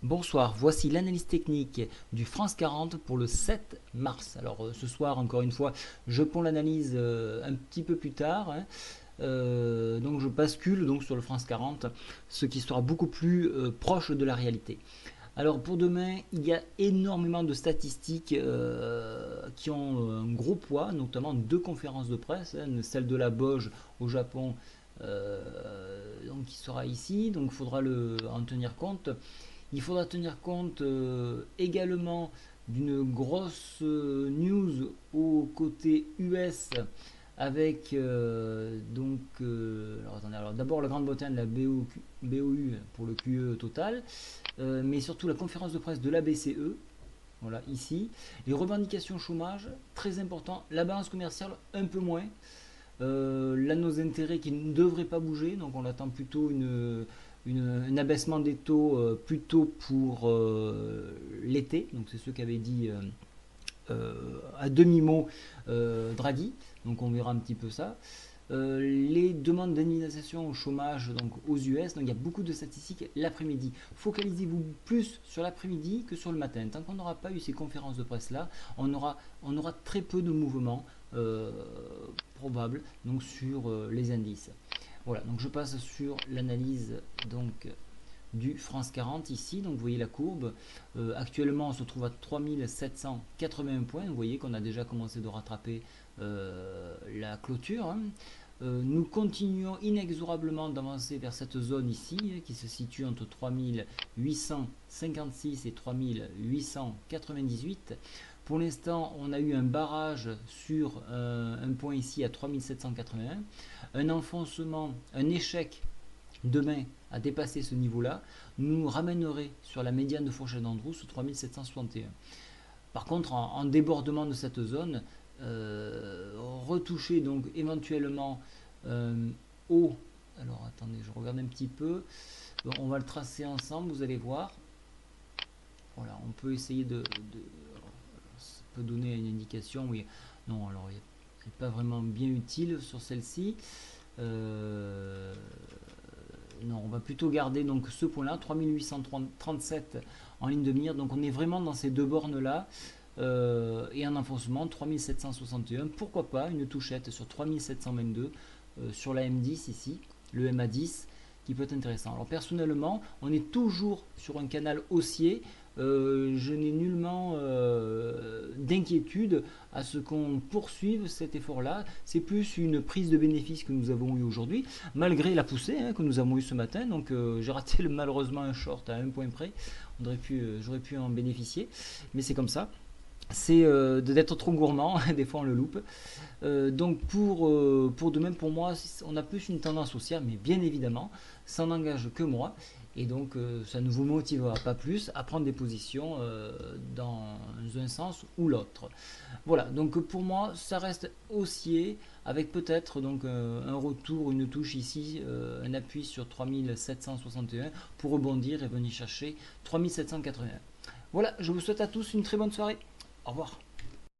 Bonsoir, voici l'analyse technique du France 40 pour le 7 mars. Alors ce soir, encore une fois, je prends l'analyse un petit peu plus tard, hein. Donc je bascule donc sur le France 40, ce qui sera beaucoup plus proche de la réalité. Alors pour demain, il y a énormément de statistiques qui ont un gros poids, notamment deux conférences de presse, hein, celle de la Boge au Japon, donc qui sera ici, donc il faudra en tenir compte. Il faudra tenir compte également d'une grosse news au côté US avec alors, attendez, alors d'abord la Grande-Bretagne, la BOU pour le QE total, mais surtout la conférence de presse de la BCE. Voilà, ici. Les revendications chômage, très important. La balance commerciale, un peu moins. Là, nos intérêts qui ne devraient pas bouger, donc on attend plutôt un abaissement des taux plutôt pour l'été. Donc c'est ce qu'avait dit à demi-mot Draghi. Donc on verra un petit peu ça. Les demandes d'indemnisation au chômage donc aux US, donc il y a beaucoup de statistiques l'après-midi. Focalisez-vous plus sur l'après-midi que sur le matin. Tant qu'on n'aura pas eu ces conférences de presse là, on aura très peu de mouvements probables donc sur les indices. Voilà, donc je passe sur l'analyse donc du France 40 ici, donc vous voyez la courbe. Actuellement on se trouve à 3781 points, vous voyez qu'on a déjà commencé de rattraper la clôture, hein. Nous continuons inexorablement d'avancer vers cette zone ici, qui se situe entre 3856 et 3898. Pour l'instant, on a eu un barrage sur un point ici à 3781, un enfoncement, un échec demain à dépasser ce niveau-là, nous ramènerait sur la médiane de fourchette d'Andrews sous 3761. Par contre, en débordement de cette zone, retoucher donc éventuellement au... Alors attendez, je regarde un petit peu. Bon, on va le tracer ensemble, vous allez voir. Voilà, on peut essayer ça peut donner une indication, oui. Non, alors il n'est pas vraiment bien utile sur celle-ci. Non, on va plutôt garder donc ce point-là, 3837 en ligne de mire. Donc on est vraiment dans ces deux bornes-là. Et un enfoncement 3761, pourquoi pas une touchette sur 3722 sur la M10 ici, le MA10 qui peut être intéressant. Alors personnellement, on est toujours sur un canal haussier. Je n'ai nullement d'inquiétude à ce qu'on poursuive cet effort-là. C'est plus une prise de bénéfice que nous avons eu aujourd'hui, malgré la poussée que nous avons eu ce matin. Donc j'ai raté malheureusement un short à un point près. J'aurais pu en bénéficier, mais c'est comme ça. C'est d'être trop gourmand, des fois on le loupe. Donc pour demain, pour moi, on a plus une tendance haussière, mais bien évidemment, ça n'engage que moi. Et donc ça ne vous motivera pas plus à prendre des positions dans un sens ou l'autre. Voilà, donc pour moi, ça reste haussier, avec peut-être donc un retour, une touche ici, un appui sur 3761 pour rebondir et venir chercher 3781. Voilà, je vous souhaite à tous une très bonne soirée. Au revoir.